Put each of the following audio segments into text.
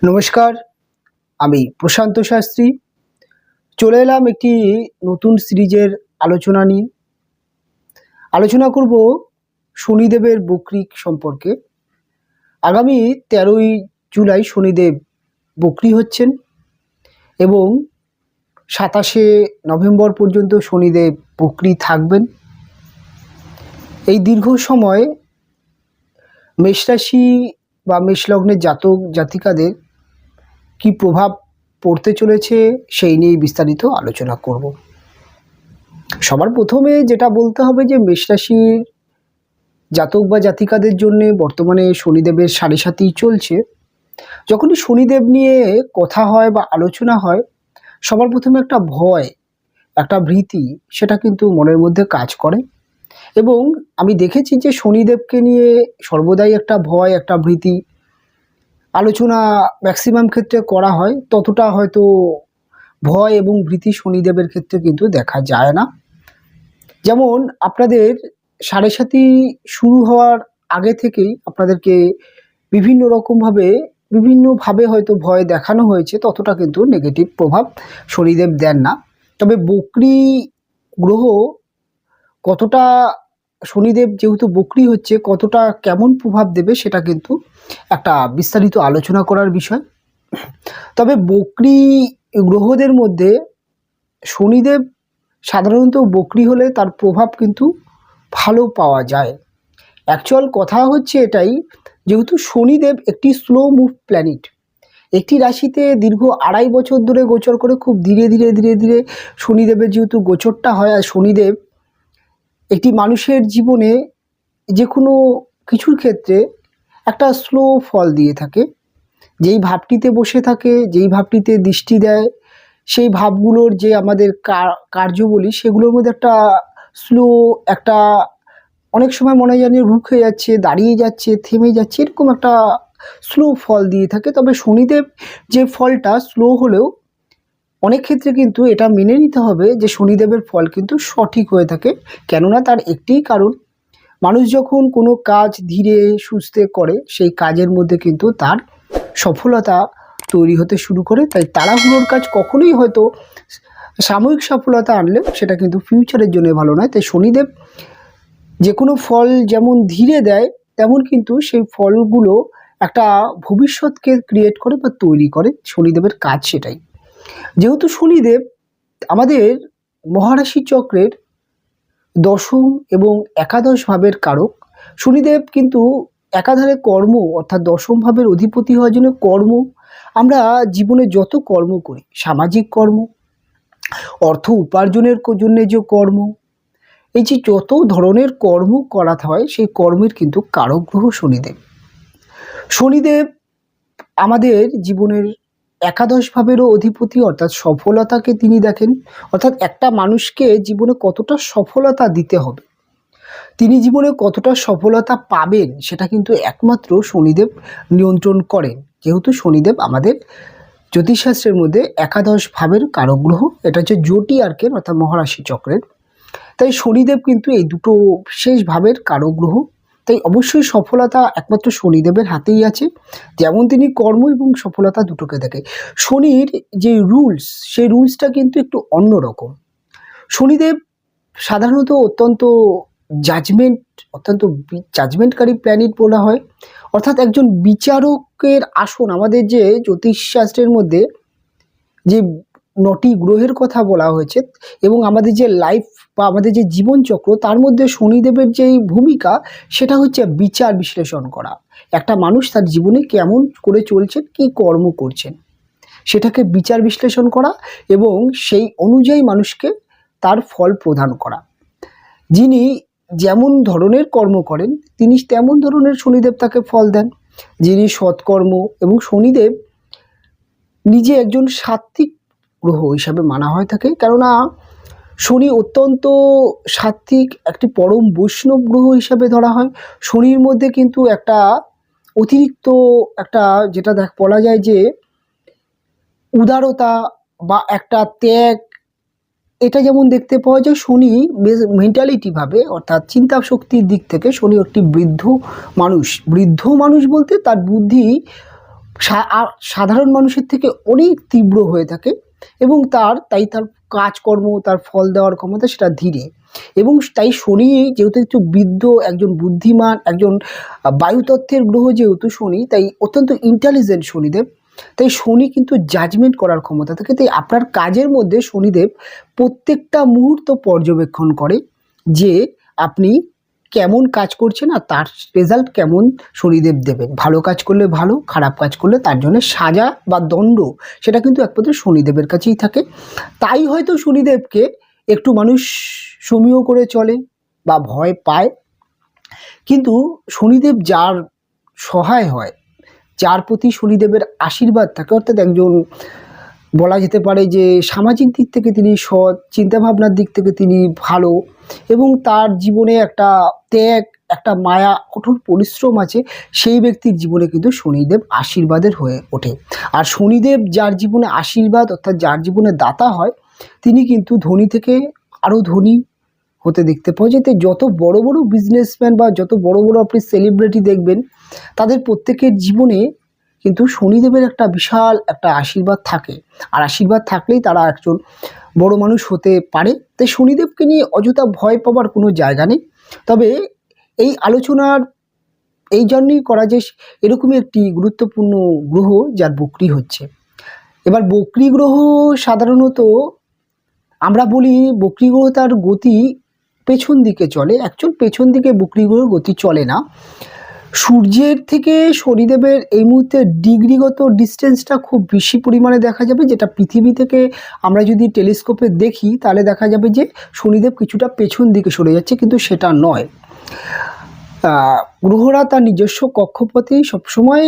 নমস্কার, আমি প্রশান্ত শাস্ত্রী চলে এলাম একটি নতুন সিরিজের আলোচনা নিয়ে। আলোচনা করব শনিদেবের বক্রিক সম্পর্কে। আগামী 13ই জুলাই শনিদেব বক্রি হচ্ছেন এবং 27শে নভেম্বর পর্যন্ত শনিদেব বক্রি থাকবেন। এই দীর্ঘ সময় মেষ রাশি বা মেষ লগ্নের জাতক জাতিকাদের কি প্রভাব পড়তে চলেছে সেই নিয়ে বিস্তারিত আলোচনা করব। সবার প্রথমে যেটা বলতে হবে যে মেষ রাশির জাতক বা জাতিকাদের জন্য বর্তমানে শনিদেবের সাড়ে সাথী চলছে। যখনই শনিদেব নিয়ে কথা হয় বা আলোচনা হয়, সবার প্রথমে একটা ভয়, একটা ভীতি সেটা কিন্তু মনের মধ্যে কাজ করে। এবং আমি দেখেছি যে শনিদেবকে নিয়ে সর্বদাই একটা ভয়, একটা ভীতি আলোচনা ম্যাক্সিমাম ক্ষেত্রে করা হয়। ততটা হয়তো ভয় এবং ভীতি শনিদেবের ক্ষেত্রে কিন্তু দেখা যায় না। যেমন আপনাদের সাড়ে সাথী শুরু হওয়ার আগে থেকেই আপনাদেরকে বিভিন্নভাবে হয়তো ভয় দেখানো হয়েছে, ততটা কিন্তু নেগেটিভ প্রভাব শনিদেব দেন না। তবে বক্রি গ্রহ কতটা, শনিদেব যেহেতু বক্রি হচ্ছে, কতটা কেমন প্রভাব দেবে সেটা কিন্তু একটা বিস্তারিত আলোচনা করার বিষয়। তবে বক্রি গ্রহদের মধ্যে শনিদেব সাধারণত বক্রি হলে তার প্রভাব কিন্তু ভালো পাওয়া যায়। অ্যাকচুয়াল কথা হচ্ছে এটাই, যেহেতু শনিদেব একটি স্লো মুভ প্ল্যানেট, একটি রাশিতে দীর্ঘ 2.5 বছর ধরে গোচর করে খুব ধীরে ধীরে শনিদেবের যেহেতু গোচরটা হয়, আর শনিদেব একটি মানুষের জীবনে যে কোনো কিছুর ক্ষেত্রে একটা স্লো ফল দিয়ে থাকে। যেই ভাবটিতে বসে থাকে, যেই ভাবটিতে দৃষ্টি দেয়, সেই ভাবগুলোর যে আমাদের কার্য বলি, সেগুলোর মধ্যে একটা স্লো, একটা অনেক সময় মনে হয় যেন রুখে যাচ্ছে, দাঁড়িয়ে যাচ্ছে, থেমে যাচ্ছে, এরকম একটা স্লো ফল দিয়ে থাকে। তবে শনিদেব যে ফলটা স্লো হলেও অনেক ক্ষেত্রে কিন্তু এটা মেনে নিতে হবে যে শনিদেবের ফল কিন্তু সঠিক হয়ে থাকে। কেননা তার একটিই কারণ, মানুষ যখন কোনো কাজ ধীরে সুস্থে করে, সেই কাজের মধ্যে কিন্তু তার সফলতা তৈরি হতে শুরু করে। তাই তাড়াহুড়োর কাজ কখনোই হয়তো সাময়িক সফলতা আনলেও সেটা কিন্তু ফিউচারের জন্য ভালো নয়। তাই শনিদেব যে কোনো ফল যেমন ধীরে দেয়, তেমন কিন্তু সেই ফলগুলো একটা ভবিষ্যৎকে ক্রিয়েট করে বা তৈরি করে। শনিদেবের কাজ সেটাই। যেহেতু শনিদেব আমাদের মহারাশি চক্রের দশম এবং একাদশ ভাবের কারক, শনিদেব কিন্তু একাধারে কর্ম অর্থাৎ দশম ভাবের অধিপতি হওয়ার জন্য কর্ম, আমরা জীবনে যত কর্ম করি, সামাজিক কর্ম, অর্থ উপার্জনের জন্য যে কর্ম, এই যে যত ধরনের কর্ম করা হয়, সেই কর্মের কিন্তু কারক গ্রহ শনিদেব। শনিদেব আমাদের জীবনের একাদশ ভাবেরও অধিপতি, অর্থাৎ সফলতাকে তিনি দেখেন। অর্থাৎ একটা মানুষকে জীবনে কতটা সফলতা দিতে হবে, তিনি জীবনে কতটা সফলতা পাবেন, সেটা কিন্তু একমাত্র শনিদেব নিয়ন্ত্রণ করেন। যেহেতু শনিদেব আমাদের জ্যোতিষশাস্ত্রের মধ্যে একাদশ ভাবের কারক গ্রহ, এটা হচ্ছে জোটি আর্কের অর্থাৎ মহারাশি চক্রের। তাই শনিদেব কিন্তু এই দুটো বিশেষ ভাবের কারক গ্রহ। তাই অবশ্যই সফলতা একমাত্র শনিদেবের হাতেই আছে। যেমন তিনি কর্ম এবং সফলতা দুটোকে দেখে। শনির যে রুলস, সেই রুলসটা কিন্তু একটু অন্যরকম। শনিদেব সাধারণত অত্যন্ত জাজমেন্টকারী প্ল্যানেট বলা হয়। অর্থাৎ একজন বিচারকের আসন। আমাদের যে জ্যোতিষশাস্ত্রের মধ্যে যে 9টি গ্রহের কথা বলা হয়েছে এবং আমাদের যে লাইফ বা আমাদের যে জীবনচক্র, তার মধ্যে শনিদেবের যেই ভূমিকা, সেটা হচ্ছে বিচার বিশ্লেষণ করা। একটা মানুষ তার জীবনে কেমন করে চলছেন, কী কর্ম করছেন, সেটাকে বিচার বিশ্লেষণ করা এবং সেই অনুযায়ী মানুষকে তার ফল প্রদান করা। যিনি যেমন ধরনের কর্ম করেন, তিনি তেমন ধরনের শনিদেব তাকে ফল দেন। যিনি সৎকর্ম, এবং শনিদেব নিজে একজন সাত্ত্বিক গ্রহ হিসাবে মানা হয় থাকে, কেননা শনি অত্যন্ত সাত্ত্বিক, একটি পরম বৈষ্ণব গ্রহ হিসাবে ধরা হয়। শনির মধ্যে কিন্তু একটা অতিরিক্ত একটা যেটা বলা যায় যে উদারতা বা একটা ত্যাগ, এটা যেমন দেখতে পাওয়া যায়। শনি মেন্টালিটিভাবে অর্থাৎ চিন্তা শক্তির দিক থেকে শনি একটি বৃদ্ধ মানুষ বলতে তার বুদ্ধি আর সাধারণ মানুষের থেকে অনেক তীব্র হয়ে থাকে এবং তাই তার কাজকর্ম, তার ফল দেওয়ার ক্ষমতা সেটা ধীরে। এবং তাই শনি যেহেতু একটু বৃদ্ধ, একজন বুদ্ধিমান, একজন বায়ুতত্ত্বের গ্রহ যেহেতু শনি, তাই অত্যন্ত ইন্টেলিজেন্ট শনিদেব। তাই শনি কিন্তু জাজমেন্ট করার ক্ষমতা থাকে। তাই আপনার কাজের মধ্যে শনিদেব প্রত্যেকটা মুহূর্ত পর্যবেক্ষণ করে যে আপনি কেমন কাজ করছেন আর তার রেজাল্ট কেমন শনিদেব দেবেন। ভালো কাজ করলে ভালো, খারাপ কাজ করলে তার জন্য সাজা বা দণ্ড সেটা কিন্তু একমাত্র শনিদেবের কাছেই থাকে। তাই হয়তো শনিদেবকে একটু মানুষ সমীহ করে চলে বা ভয় পায়, কিন্তু শনিদেব যার সহায় হয়, যার প্রতি শনিদেবের আশীর্বাদ থাকে, অর্থাৎ একজন বলা যেতে পারে যে সামাজিক দিক থেকে তিনি সৎ, চিন্তাভাবনার দিক থেকে তিনি ভালো এবং তার জীবনে একটা ত্যাগ, একটা মায়া, কঠোর পরিশ্রম আছে, সেই ব্যক্তির জীবনে কিন্তু শনিদেব আশীর্বাদের হয়ে ওঠে। আর শনিদেব যার জীবনে আশীর্বাদ অর্থাৎ যার জীবনে দাতা হয়, তিনি কিন্তু ধনী থেকে আরও ধনী হতে দেখতে পাওয়া যায়। তাই যত বড় বড় বিজনেসম্যান বা যত বড় বড় আপনি সেলিব্রিটি দেখবেন, তাদের প্রত্যেকের জীবনে কিন্তু শনিদেবের একটা বিশাল একটা আশীর্বাদ থাকে। আর আশীর্বাদ থাকলেই তারা একজন বড় মানুষ হতে পারে। তাই শনিদেবকে নিয়ে অযথা ভয় পাওয়ার কোনো জায়গা নেই। তবে এই আলোচনার এই জন্যই করা যে এরকমই একটি গুরুত্বপূর্ণ গ্রহ যার বক্রি হচ্ছে। এবার বক্রি গ্রহ সাধারণত আমরা বলি বক্রি গ্রহ তার গতি পেছন দিকে চলে। অ্যাকচুয়াল পেছন দিকে বক্রি গ্রহের গতি চলে না। সূর্যের থেকে শনিদেবের এই মুহূর্তে ডিগ্রিগত ডিস্টেন্সটা খুব বেশি পরিমাণে দেখা যাবে, যেটা পৃথিবী থেকে আমরা যদি টেলিস্কোপে দেখি তাহলে দেখা যাবে যে শনিদেব কিছুটা পেছন দিকে সরে যাচ্ছে, কিন্তু সেটা নয়। গ্রহরা তার নিজস্ব কক্ষপথেই সবসময়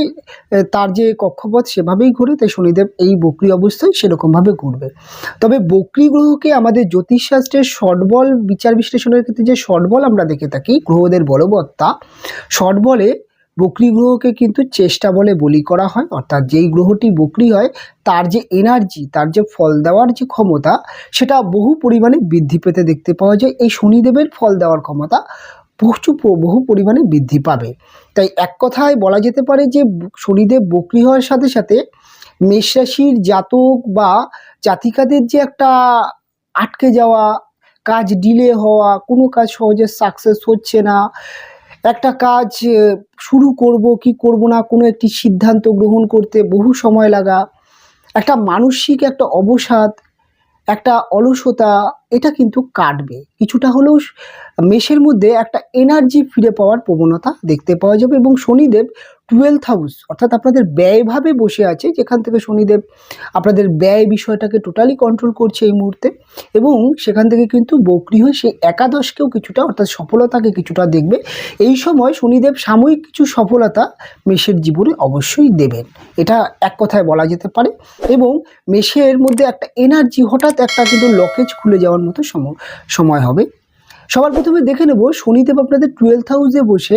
তার যে কক্ষপথ সেভাবেই ঘুরে, তাই শনিদেব এই বক্রি অবস্থায় সেরকমভাবে ঘুরবে। তবে বক্রি গ্রহকে আমাদের জ্যোতিষশাস্ত্রের ষটবল বিচার বিশ্লেষণের ক্ষেত্রে যে ষটবল আমরা দেখে থাকি, গ্রহদের বলবত্তা, ষটবলে বক্রি গ্রহকে কিন্তু চেষ্টা বলে বলি করা হয়। অর্থাৎ যেই গ্রহটি বক্রি হয় তার যে এনার্জি, তার যে ফল দেওয়ার যে ক্ষমতা, সেটা বহু পরিমাণে বৃদ্ধি পেতে দেখতে পাওয়া যায়। এই শনিদেবের ফল দেওয়ার ক্ষমতা বহু পরিমাণে বৃদ্ধি পাবে। তাই এক কথায় বলা যেতে পারে যে শনিদেব বক্রি হওয়ার সাথে সাথে মেষ রাশির জাতক বা জাতিকাদের যে একটা আটকে যাওয়া, কাজ ডিলে হওয়া, কোনো কাজ সহজে সাকসেস হচ্ছে না, একটা কাজ শুরু করব কি করব না, কোনো একটি সিদ্ধান্ত গ্রহণ করতে বহু সময় লাগা, একটা মানসিক একটা অবসাদ, একটা অলসতা, এটা কিন্তু কাটবে। কিছুটা হলেও মেষের মধ্যে একটা এনার্জি ফিরে পাওয়ার প্রবণতা দেখতে পাওয়া যাবে। এবং শনিদেব 12th হাউস অর্থাৎ আপনাদের ব্যয়ভাবে বসে আছে, যেখান থেকে শনিদেব আপনাদের ব্যয় বিষয়টাকে টোটালি কন্ট্রোল করছে এই মুহূর্তে, এবং সেখান থেকে কিন্তু বক্রি হয়ে সেই একাদশকেও কিছুটা অর্থাৎ সফলতাকে কিছুটা দেখবে। এই সময় শনিদেব সাময়িক কিছু সফলতা মেষের জীবনে অবশ্যই দেবেন, এটা এক কথায় বলা যেতে পারে। এবং মেষের মধ্যে একটা এনার্জি হঠাৎ একটা কিন্তু লকেজ খুলে যাওয়ার মতো সময় হবে। সবার প্রথমে দেখে নেব শনিদেব আপনাদের 12th হাউসে বসে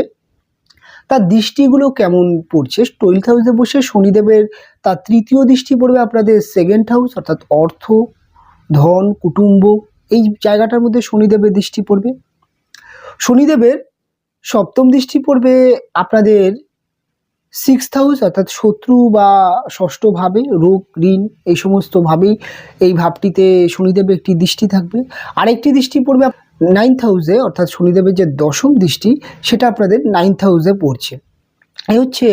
তার দৃষ্টিগুলো কেমন পড়ছে। 12th হাউসে বসে শনিদেবের তার তৃতীয় দৃষ্টি পড়বে আপনাদের 2nd হাউস অর্থাৎ অর্থ, ধন, কুটুম্ব, এই জায়গাটার মধ্যে শনিদেবের দৃষ্টি পড়বে। শনিদেবের 7ম দৃষ্টি পড়বে আপনাদের 6th হাউস অর্থাৎ শত্রু বা ষষ্ঠ ভাবে, রোগ, ঋণ, এই সমস্ত ভাবেই এই ভাবটিতে শনিদেবের একটি দৃষ্টি থাকবে। আরেকটি দৃষ্টি পড়বে 9th হাউসে অর্থাৎ শনিদেবের যে 10ম দৃষ্টি সেটা আপনাদের 9th হাউসে পড়ছে। এই হচ্ছে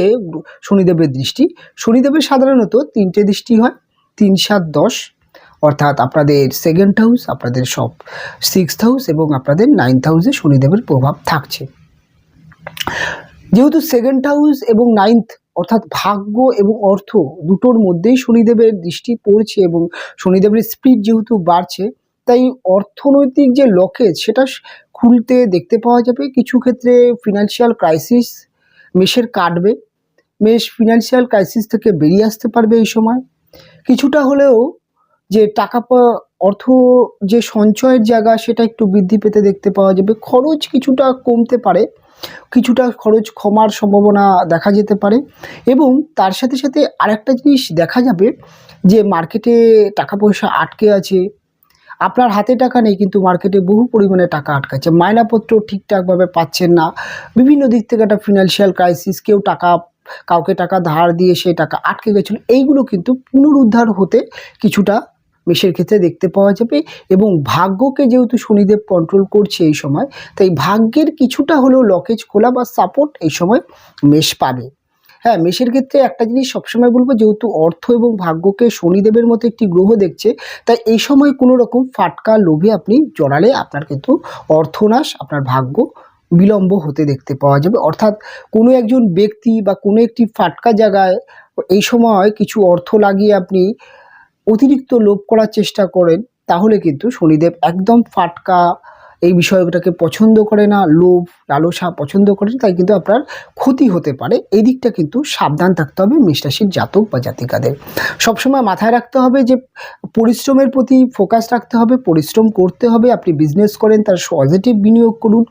শনিদেবের দৃষ্টি। শনিদেবের সাধারণত 3টে দৃষ্টি হয়, 3, 7, 10 অর্থাৎ আপনাদের 2nd হাউস, আপনাদের 6th হাউস এবং আপনাদের 9th হাউসে শনিদেবের প্রভাব থাকছে। যেহেতু 2nd হাউস এবং 9th অর্থাৎ ভাগ্য এবং অর্থ দুটোর মধ্যেই শনিদেবের দৃষ্টি পড়ছে এবং শনিদেবের স্পিড যেহেতু বাড়ছে, তাই অর্থনৈতিক যে লকেজ সেটা খুলতে দেখতে পাওয়া যাবে। কিছু ক্ষেত্রে ফিনান্সিয়াল ক্রাইসিস মেষের কাটবে, মেষ ফিনান্সিয়াল ক্রাইসিস থেকে বেরিয়ে আসতে পারবে এই সময়। কিছুটা হলেও যে অর্থ যে সঞ্চয়ের জায়গা সেটা একটু বৃদ্ধি পেতে দেখতে পাওয়া যাবে। খরচ কিছুটা কমতে পারে, কিছুটা খরচ কমার সম্ভাবনা দেখা যেতে পারে। এবং তার সাথে সাথে আরেকটা জিনিস দেখা যাবে যে মার্কেটে টাকা পয়সা আটকে আছে, আপনার হাতে টাকা নেই কিন্তু মার্কেটে বহু পরিমাণে টাকা আটকাচ্ছে, মায়নাপত্র ঠিকঠাকভাবে পাচ্ছেন না, বিভিন্ন দিক থেকে একটা ফিনান্সিয়াল ক্রাইসিস, কেউ টাকা কাউকে টাকা ধার দিয়ে সে টাকা আটকে গেছিলো, এইগুলো কিন্তু পুনরুদ্ধার হতে কিছুটা মেষের ক্ষেত্রে দেখতে পাওয়া যাবে। এবং ভাগ্যকে যেহেতু শনিদেব কন্ট্রোল করছে এই সময়, তাই ভাগ্যের কিছুটা হলেও লকেজ খোলা বা সাপোর্ট এই সময় মেষ পাবে। হ্যাঁ, মেষের ক্ষেত্রে একটা জিনিস সবসময় বলবো, যেহেতু অর্থ এবং ভাগ্যকে শনিদেবের মতো একটি গ্রহ দেখছে, তাই এই সময় কোনো রকম ফাটকা লোভে আপনি জড়ালে আপনার কিন্তু অর্থনাশ, আপনার ভাগ্য বিলম্ব হতে দেখতে পাওয়া যাবে। অর্থাৎ কোনো একজন ব্যক্তি বা কোনো একটি ফাটকা জায়গায় এই সময় কিছু অর্থ লাগিয়ে আপনি অতিরিক্ত লোভ করার চেষ্টা করেন, তাহলে কিন্তু শনিদেব একদম ফাটকা এই বিষয়টাকে পছন্দ করে না, লোভ লালসা পছন্দ করে না, তাই কিন্তু আপনার ক্ষতি হতে পারে। এই দিকটা কিন্তু সাবধান থাকতে হবে মেষ রাশির জাতক বা জাতিকাদের। সবসময় মাথায় রাখতে হবে যে পরিশ্রমের প্রতি ফোকাস রাখতে হবে, পরিশ্রম করতে হবে। আপনি বিজনেস করেন, তার পজিটিভ বিনিয়োগ করুন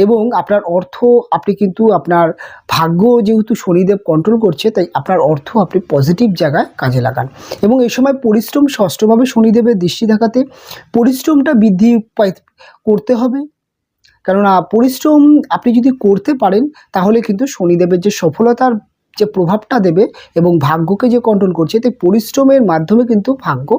এবং আপনার অর্থ আপনি কিন্তু আপনার ভাগ্য যেহেতু শনিদেব কন্ট্রোল করছে, তাই আপনার অর্থ আপনি পজিটিভ জায়গায় কাজে লাগান। এবং এই সময় পরিশ্রম ষষ্ঠভাবে শনিদেবের দৃষ্টি থাকাতে পরিশ্রমটা বৃদ্ধি করতে হবে। কেননা পরিশ্রম আপনি যদি করতে পারেন, তাহলে কিন্তু শনিদেবের যে সফলতার যে প্রভাবটা দেবে এবং ভাগ্যকে যে কন্ট্রোল করছে, তাই পরিশ্রমের মাধ্যমে কিন্তু ভাগ্য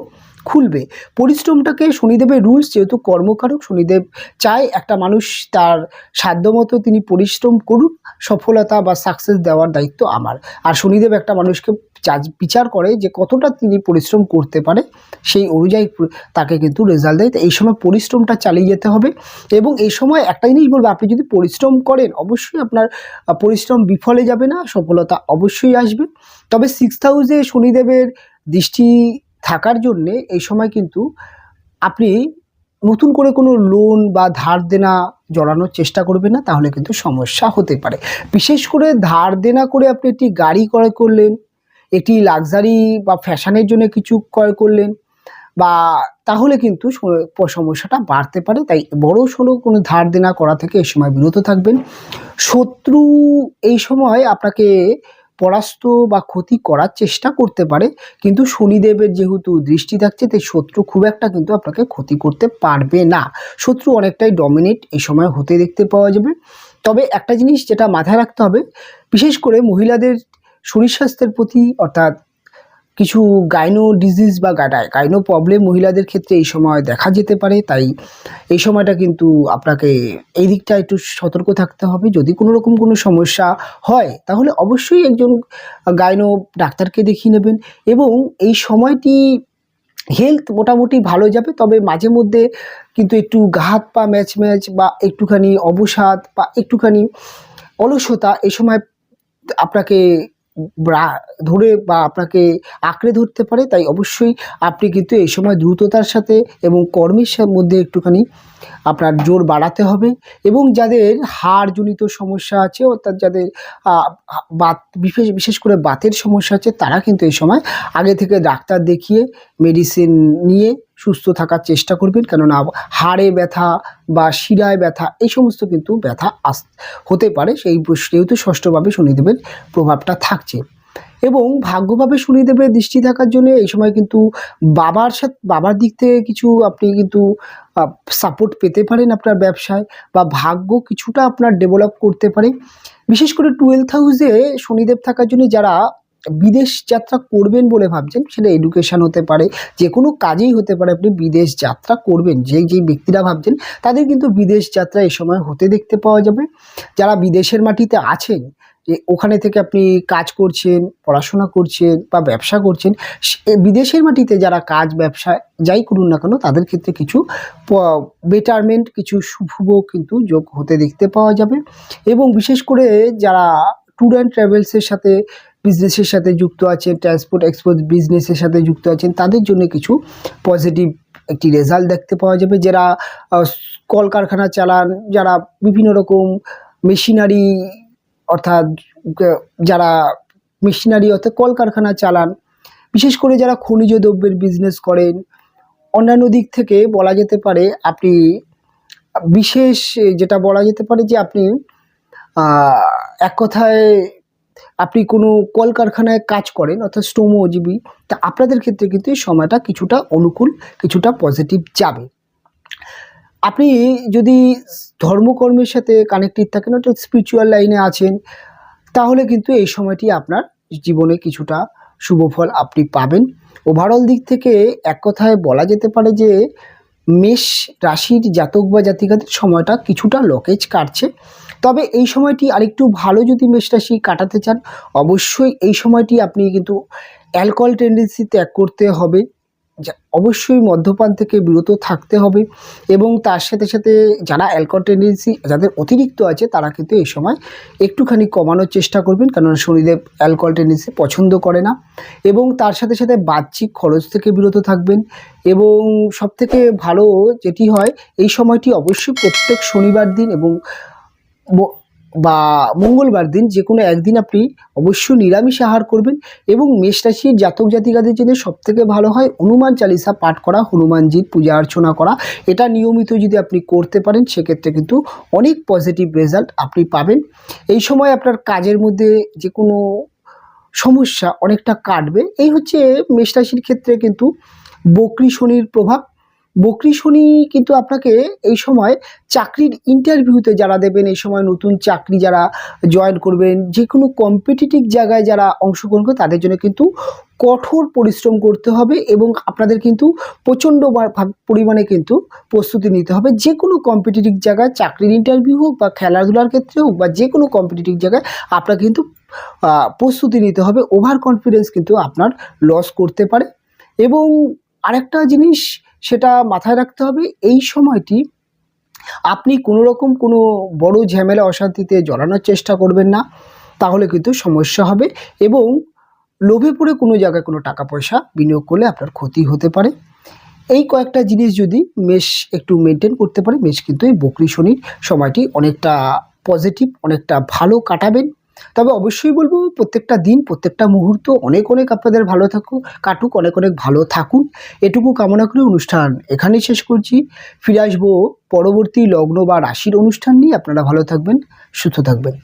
খুলবে। পরিশ্রমটাকে শনিদেবের রুলস, যেহেতু কর্মকারক, শনিদেব চায় একটা মানুষ তার সাধ্যমতো তিনি পরিশ্রম করুন, সফলতা বা সাকসেস দেওয়ার দায়িত্ব আমার। আর শনিদেব একটা মানুষকে বিচার করে যে কতটা তিনি পরিশ্রম করতে পারে, সেই অনুযায়ী তাকে কিন্তু রেজাল্ট দেয়। তো এই সময় পরিশ্রমটা চালিয়ে যেতে হবে। এবং এই সময় একটা জিনিস বলবো, আপনি যদি পরিশ্রম করেন, অবশ্যই আপনার পরিশ্রম বিফলে যাবে না, সফলতা অবশ্যই আসবে। তবে 6th হাউসে শনিদেবের দৃষ্টি থাকার জন্যে এই সময় কিন্তু আপনি নতুন করে কোনো লোন বা ধার দেনা জড়ানোর চেষ্টা করবেন না, তাহলে কিন্তু সমস্যা হতে পারে। বিশেষ করে ধার দেনা করে আপনি একটি গাড়ি ক্রয় করলেন, একটি লাক্সারি বা ফ্যাশনের জন্য কিছু ক্রয় করলেন, বা তাহলে কিন্তু সমস্যাটা বাড়তে পারে। তাই বড়সড় কোনো ধার দেনা করা থেকে এই সময় বিরত থাকবেন। শত্রু এই সময় আপনাকে পরাস্ত বা ক্ষতি করার চেষ্টা করতে পারে, কিন্তু শনিদেবের যেহেতু দৃষ্টি থাকছে, তাই শত্রু খুব একটা কিন্তু আপনাকে ক্ষতি করতে পারবে না। শত্রু অনেকটাই ডমিনেট এই সময় হতে দেখতে পাওয়া যাবে। তবে একটা জিনিস যেটা মাথায় রাখতে হবে, বিশেষ করে মহিলাদের শরীর স্বাস্থ্যের প্রতি, অর্থাৎ কিছু গাইনো ডিজিজ বা গাইনো প্রবলেম মহিলাদের ক্ষেত্রে এই সময় দেখা যেতে পারে। তাই এই সময়টা কিন্তু আপনাকে এই দিকটা একটু সতর্ক থাকতে হবে। যদি কোনো রকম কোনো সমস্যা হয়, তাহলে অবশ্যই একজন গাইনো ডাক্তারকে দেখিয়ে নেবেন। এবং এই সময়টি হেলথ মোটামুটি ভালো যাবে, তবে মাঝে মধ্যে কিন্তু একটু গা হাত পা ম্যাচ বা একটুখানি অবসাদ বা একটুখানি অলসতা এই সময় আপনাকে ধরে বা আপনাকে আঁকড়ে ধরতে পারে। তাই অবশ্যই আপনি কিন্তু এই সময় দ্রুততার সাথে এবং কর্মের মধ্যে একটুখানি আপনার জোর বাড়াতে হবে। এবং যাদের হাড়জনিত সমস্যা আছে, অর্থাৎ যাদের বাত বিশেষ করে বাতের সমস্যা আছে, তারা কিন্তু এই সময় আগে থেকে ডাক্তার দেখিয়ে মেডিসিন নিয়ে সুস্থ থাকার চেষ্টা করবেন। কেননা হাড়ে ব্যথা বা শিরায় ব্যথা এই সমস্ত কিন্তু ব্যথা হতে পারে, যেহেতু ষষ্ঠভাবে শনিদেবের প্রভাবটা থাকছে। এবং ভাগ্যভাবে শনিদেবের দৃষ্টি থাকার জন্য এই সময় কিন্তু বাবার দিক থেকে কিছু আপনি কিন্তু সাপোর্ট পেতে পারেন আপনার ব্যবসায়, বা ভাগ্য কিছুটা আপনার ডেভেলপ করতে পারে। বিশেষ করে 12th হাউসে শনিদেব থাকার জন্য যারা বিদেশ যাত্রা করবেন বলে ভাবছেন, সেটা এডুকেশন হতে পারে, যে কোনো কাজেই হতে পারে, আপনি বিদেশ যাত্রা করবেন যেই ব্যক্তিরা ভাবছেন, তাদের কিন্তু বিদেশ যাত্রা এই সময় হতে দেখতে পাওয়া যাবে। যারা বিদেশের মাটিতে আছেন, যে ওখানে থেকে আপনি কাজ করছেন, পড়াশোনা করছেন বা ব্যবসা করছেন, বিদেশের মাটিতে যারা কাজ ব্যবসা যাই করুন না কেন, তাদের ক্ষেত্রে কিছু বেটারমেন্ট, কিছু শুভ কিন্তু যোগ হতে দেখতে পাওয়া যাবে। এবং বিশেষ করে যারা ট্যুর অ্যান্ড ট্রাভেলসের সাথে বিজনেসের সাথে যুক্ত আছেন, ট্রান্সপোর্ট এক্সপোর্ট বিজনেসের সাথে যুক্ত আছেন, তাদের জন্য কিছু পজিটিভ একটি রেজাল্ট দেখতে পাওয়া যাবে। যারা কলকারখানা চালান, যারা বিভিন্ন রকম মেশিনারি, অর্থাৎ যারা মেশিনারি অর্থাৎ কলকারখানা চালান, বিশেষ করে যারা খনিজ দ্রব্যের বিজনেস করেন, অন্যান্য দিক থেকে বলা যেতে পারে আপনি বিশেষ যেটা বলা যেতে পারে যে আপনি এক কথায় আপনি কোনো কলকারখানায় কাজ করেন, অর্থাৎ শ্রমজীবী, তা আপনাদের ক্ষেত্রে কিন্তু এই সময়টা কিছুটা অনুকূল, কিছুটা পজিটিভ যাবে। আপনি যদি ধর্মকর্মের সাথে কানেক্টেড থাকেন, অর্থাৎ স্পিরিচুয়াল লাইনে আছেন, তাহলে কিন্তু এই সময়টি আপনার জীবনে কিছুটা শুভফল আপনি পাবেন। ওভারঅল দিক থেকে এক কথায় বলা যেতে পারে যে মেষ রাশির জাতক বা জাতিকাদের সময়টা কিছুটা লকেজ কাটছে। তবে এই সময়টি আরেকটু ভালো যদি মেষ রাশি কাটাতে চান, অবশ্যই এই সময়টি আপনি কিন্তু অ্যালকোহল টেন্ডেন্সি ত্যাগ করতে হবে, অবশ্যই মদ্যপান থেকে বিরত থাকতে হবে এবং তার সাথে সাথে যারা অ্যালকোহল টেন্ডেন্সি যাদের অতিরিক্ত আছে তারা কিন্তু এই সময় একটুখানি কমানোর চেষ্টা করবেন, কারণ শনিদেব অ্যালকোহল টেন্ডেন্সি পছন্দ করে না। এবং তার সাথে সাথে বাহ্যিক খরচ থেকে বিরত থাকবেন। এবং সবথেকে ভালো যেটি হয়, এই সময়টি অবশ্যই প্রত্যেক শনিবার দিন এবং বা মঙ্গলবার দিন যে কোনো একদিন আপনি অবশ্যই নিরামিষ আহার করবেন। এবং মেষ রাশির জাতক জাতিকাদের জন্য সবথেকে ভালো হয় হনুমান চালিসা পাঠ করা, হনুমানজির পূজা অর্চনা করা। এটা নিয়মিত যদি আপনি করতে পারেন সেক্ষেত্রে কিন্তু অনেক পজিটিভ রেজাল্ট আপনি পাবেন। এই সময় আপনার কাজের মধ্যে যে কোনো সমস্যা অনেকটা কাটবে। এই হচ্ছে মেষ রাশির ক্ষেত্রে কিন্তু বক্রী শনির প্রভাব। বক্রী শনি কিন্তু আপনাকে এই সময় চাকরির ইন্টারভিউতে যারা দেবেন, এই সময় নতুন চাকরি যারা জয়েন করবেন, যে কোনো কম্পিটিটিভ জায়গায় যারা অংশগ্রহণ করে তাদের জন্য কিন্তু কঠোর পরিশ্রম করতে হবে এবং আপনাদের কিন্তু প্রচণ্ড পরিমাণে কিন্তু প্রস্তুতি নিতে হবে। যে কোনো কম্পিটিটিভ জায়গায় চাকরির ইন্টারভিউ হোক বা খেলাধুলার ক্ষেত্রে হোক বা যে কোনো কম্পিটিটিভ জায়গায় আপনার কিন্তু প্রস্তুতি নিতে হবে। ওভার কনফিডেন্স কিন্তু আপনার লস করতে পারে। এবং আরেকটা জিনিস সেটা মাথায় রাখতে হবে, এই সময়টি আপনি কোনো রকম কোনো বড় ঝামেলা অশান্তিতে জড়ানোর চেষ্টা করবেন না, তাহলে কিন্তু সমস্যা হবে। এবং লোভে পড়ে কোনো জায়গায় কোনো টাকা পয়সা বিনিয়োগ করলে আপনার ক্ষতি হতে পারে। এই কয়েকটা জিনিস যদি মেষ একটু মেনটেন করতে পারে, মেষ কিন্তু এই বকরি শনির সময়টি অনেকটা পজিটিভ, অনেকটা ভালো কাটাবেন। তবে অবশ্যই বলবো প্রত্যেকটা দিন প্রত্যেকটা মুহূর্ত অনেক অনেক আপনাদের ভালো কাটুক, অনেক অনেক ভালো থাকুন, এটুকু কামনা করে অনুষ্ঠান এখানেই শেষ করছি। ফিরে আসবো পরবর্তী লগ্ন বা রাশির অনুষ্ঠান নিয়ে। আপনারা ভালো থাকবেন, সুস্থ থাকবেন।